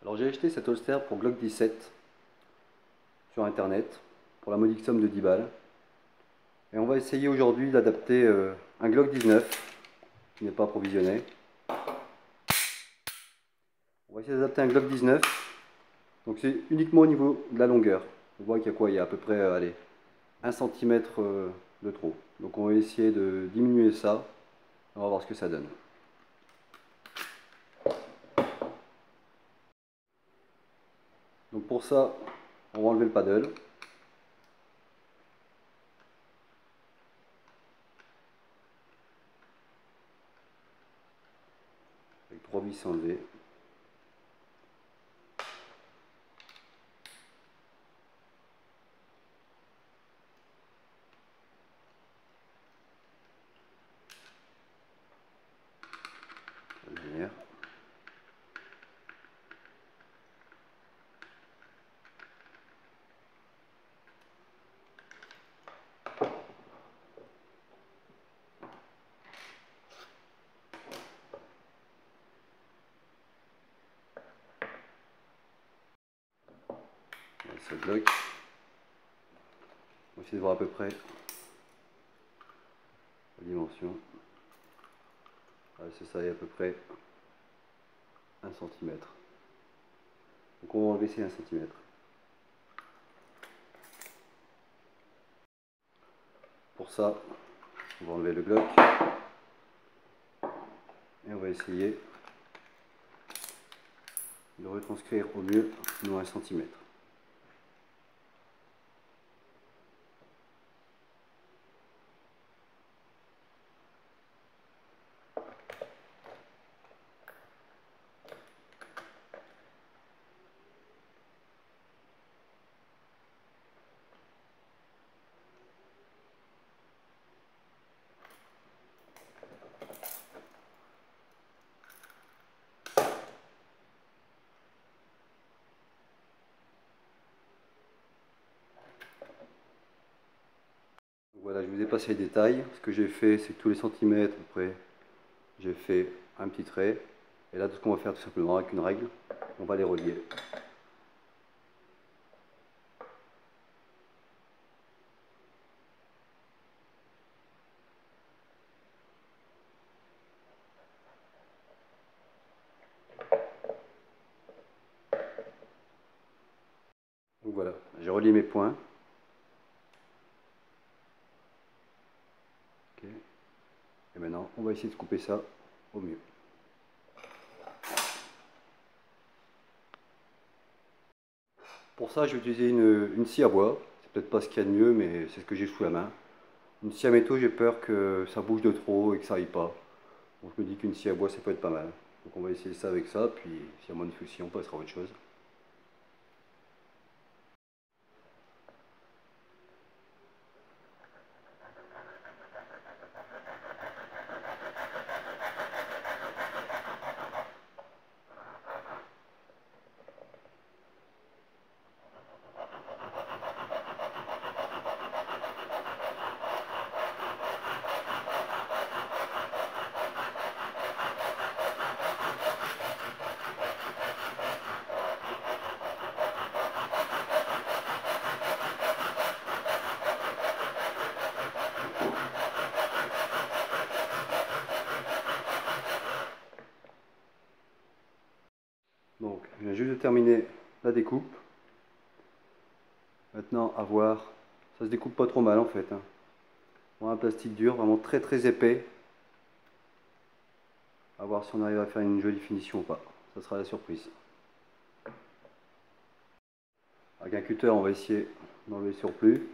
Alors j'ai acheté cet holster pour Glock 17 sur internet pour la modique somme de 10 balles. Et on va essayer aujourd'hui d'adapter un Glock 19 qui n'est pas approvisionné. On va essayer d'adapter un Glock 19. Donc c'est uniquement au niveau de la longueur. On voit qu'il y a quoi? Il y a à peu près allez, 1 cm de trop. Donc on va essayer de diminuer ça. On va voir ce que ça donne. Donc pour ça, on va enlever le paddle. Avec 3 vis enlevées. Ça bloque. On va essayer de voir à peu près la dimension. C'est ça, il y a à peu près 1 cm. Donc on va enlever ces 1 cm. Pour ça, on va enlever le Glock et on va essayer de retranscrire au mieux nos 1 cm. Voilà, je vous ai passé les détails. Ce que j'ai fait, c'est que tous les centimètres, après, j'ai fait un petit trait. Et là, tout ce qu'on va faire tout simplement avec une règle, on va les relier. Donc voilà, j'ai relié mes points. Okay. Et maintenant, on va essayer de couper ça au mieux. Pour ça, je vais utiliser une scie à bois. C'est peut-être pas ce qu'il y a de mieux, mais c'est ce que j'ai sous la main. Une scie à métaux, j'ai peur que ça bouge de trop et que ça aille pas. Donc je me dis qu'une scie à bois, ça peut être pas mal. Donc on va essayer ça avec ça, puis s'il y a moins de soucis, on passera à autre chose. Donc, je viens juste de terminer la découpe. Maintenant, à voir. Ça se découpe pas trop mal en fait. On a un plastique dur, vraiment très très épais. À voir si on arrive à faire une jolie finition ou pas. Ça sera la surprise. Avec un cutter, on va essayer d'enlever le surplus.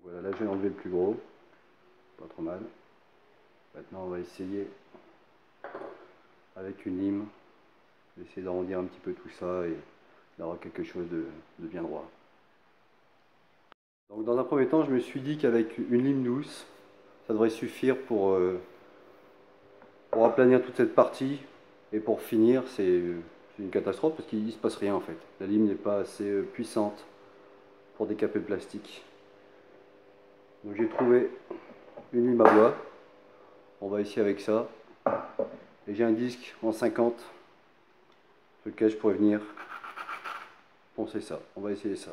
Voilà, là j'ai enlevé le plus gros. Pas trop mal. Maintenant, on va essayer avec une lime d'essayer d'arrondir un petit peu tout ça et d'avoir quelque chose de bien droit. Donc dans un premier temps, je me suis dit qu'avec une lime douce, ça devrait suffire pour aplanir toute cette partie. Et pour finir, c'est une catastrophe parce qu'il ne se passe rien en fait. La lime n'est pas assez puissante pour décaper le plastique. Donc j'ai trouvé une lime à bois. On va essayer avec ça. Et j'ai un disque en 50 sur lequel je pourrais venir poncer ça. On va essayer ça.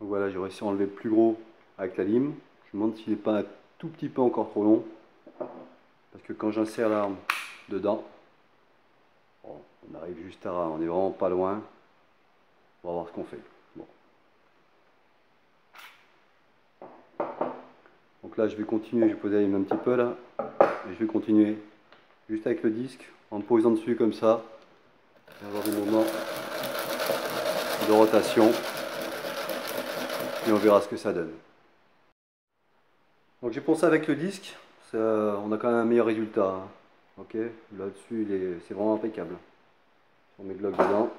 Donc voilà, j'ai réussi à enlever le plus gros avec la lime. Je me demande s'il n'est pas un tout petit peu encore trop long. Parce que quand j'insère l'arme dedans, bon, on arrive juste à ras, on est vraiment pas loin. On va voir ce qu'on fait. Bon. Donc là, je vais continuer, je vais poser la lime un petit peu là. Et je vais continuer juste avec le disque, en me posant dessus comme ça. Et avoir des moments de rotation. Et on verra ce que ça donne. Donc j'ai pensé avec le disque, on a quand même un meilleur résultat. Hein. Ok, là-dessus c'est vraiment impeccable. On met le bloc dedans,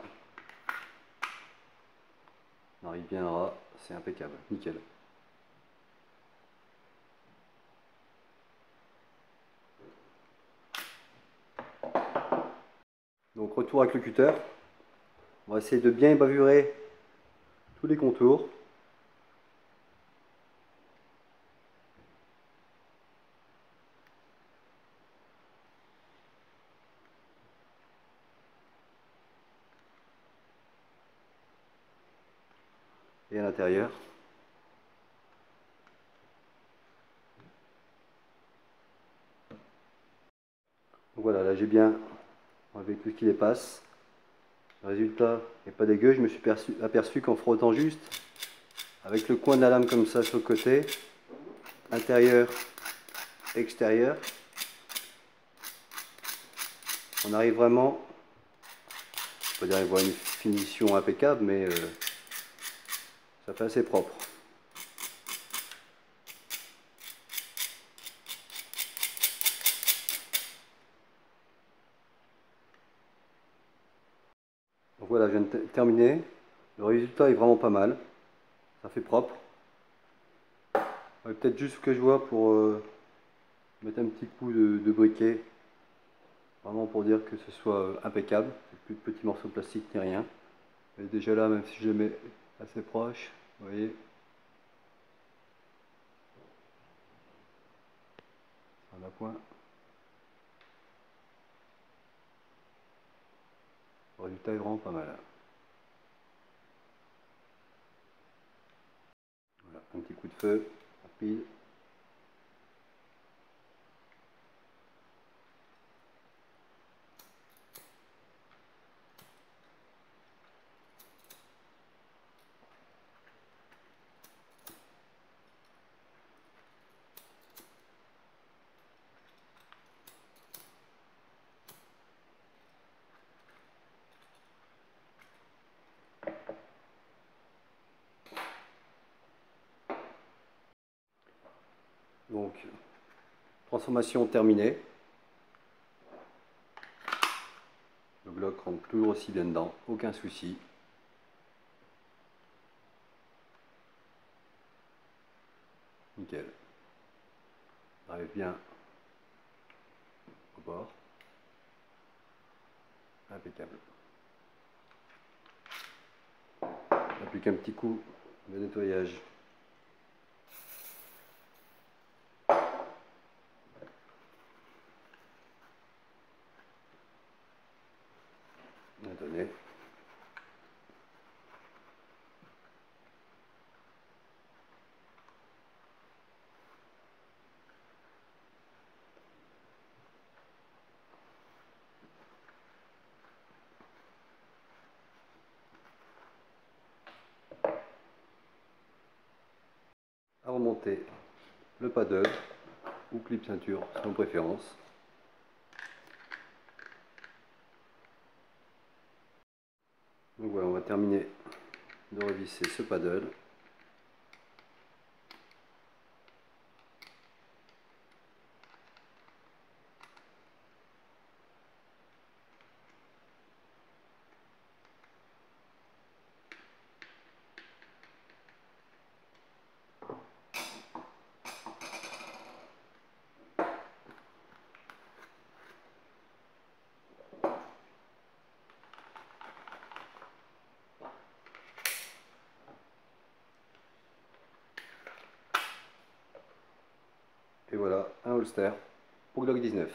on arrive bien à ras, c'est impeccable, nickel. Donc retour avec le cutter, on va essayer de bien bavurer tous les contours. Et à l'intérieur. Donc voilà, là j'ai bien enlevé tout ce qui dépasse. Le résultat n'est pas dégueu, je me suis aperçu qu'en frottant juste, avec le coin de la lame comme ça sur le côté, intérieur, extérieur, on arrive vraiment, je ne peux pas dire avoir une finition impeccable, mais ça fait assez propre. Donc voilà, je viens de terminer. Le résultat est vraiment pas mal. Ça fait propre. Peut-être juste ce que je vois pour mettre un petit coup de briquet. Vraiment pour dire que ce soit impeccable. Plus de petits morceaux de plastique ni rien. Et déjà là, même si je le mets assez proche, vous voyez, ça en a point. Le résultat est vraiment pas mal. Voilà, un petit coup de feu, rapide. Donc, transformation terminée. Le bloc rentre toujours aussi bien dedans, aucun souci. Nickel. On arrive bien au bord. Impeccable. Il n'y a plus qu'un petit coup de nettoyage. À donner. remonter le paddle ou clip ceinture, selon préférence. Donc voilà, on va terminer de revisser ce paddle. Et voilà, un holster pour Glock 19.